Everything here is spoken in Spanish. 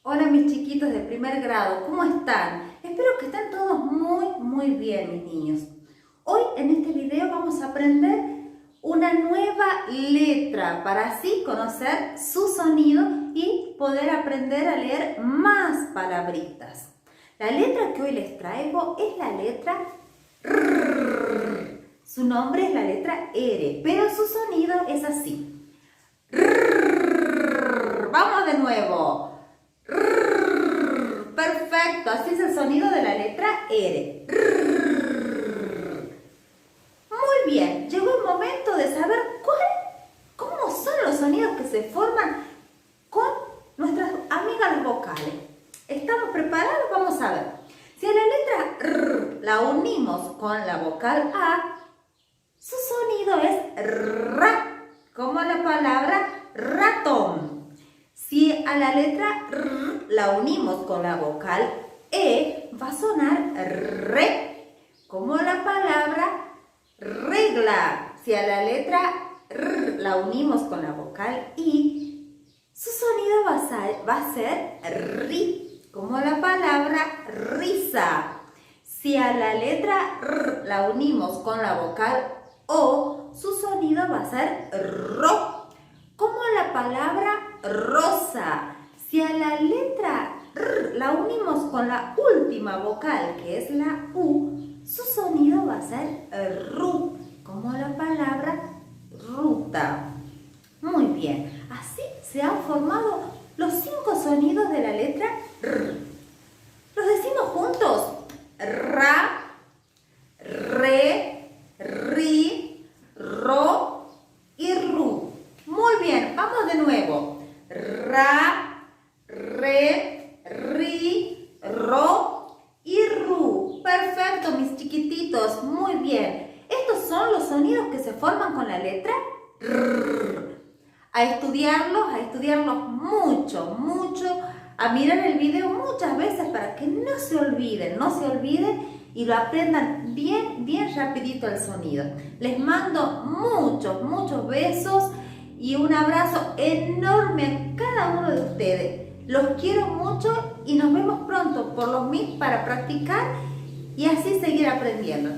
Hola mis chiquitos de primer grado, ¿cómo están? Espero que estén todos muy bien, mis niños. Hoy en este video vamos a aprender una nueva letra para así conocer su sonido y poder aprender a leer más palabritas. La letra que hoy les traigo es la letra R. Su nombre es la letra R, pero su sonido es así. R. Vamos de nuevo. Perfecto, así es el sonido de la letra R. Muy bien, llegó el momento de saber cómo son los sonidos que se forman con nuestras amigas las vocales. ¿Estamos preparados? Vamos a ver. Si a la letra R la unimos con la vocal A, su sonido es RA, como la palabra ratón. Si a la letra R la unimos con la vocal E, va a sonar RE, como la palabra regla. Si a la letra R la unimos con la vocal I, su sonido va a ser RI, como la palabra risa. Si a la letra R la unimos con la vocal O, su sonido va a ser RO, como la palabra rosa. Si a la letra R la unimos con la última vocal, que es la U, su sonido va a ser RU, como la palabra ruta. Muy bien, así se han formado los 5 sonidos de la letra R. ¿Los decimos juntos? Ra, re, ri, ro y ru. Muy bien, vamos de nuevo. Ra, re, ri, ro y ru. Perfecto, mis chiquititos, muy bien. Estos son los sonidos que se forman con la letra R. A estudiarlos mucho, a mirar el video muchas veces para que no se olviden y lo aprendan bien rapidito el sonido. Les mando muchos besos y un abrazo enorme a cada uno de ustedes. Los quiero mucho y nos vemos pronto por los Meet para practicar y así seguir aprendiendo.